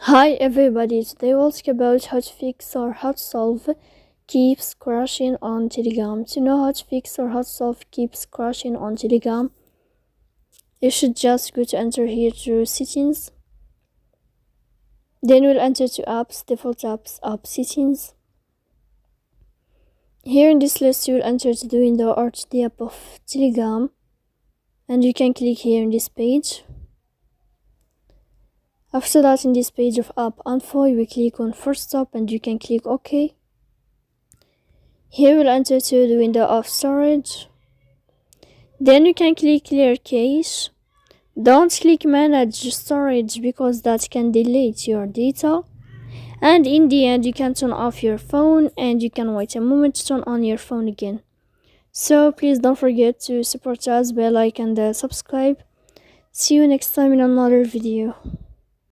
Hi everybody, today we'll talk about how to fix or how to solve keeps crashing on Telegram. To know how to fix or how to solve keeps crashing on Telegram, you should just go to enter here to settings. Then we'll enter to apps, default apps, app settings. Here in this list you will enter to the window or to the app of Telegram, and you can click here in this page. After that, in this page of app info, you will click on first stop and you can click OK. Here we'll enter to the window of storage. Then you can click clear cache. Don't click manage storage because that can delete your data. And in the end, you can turn off your phone and you can wait a moment to turn on your phone again. So please don't forget to support us by like and subscribe. See you next time in another video.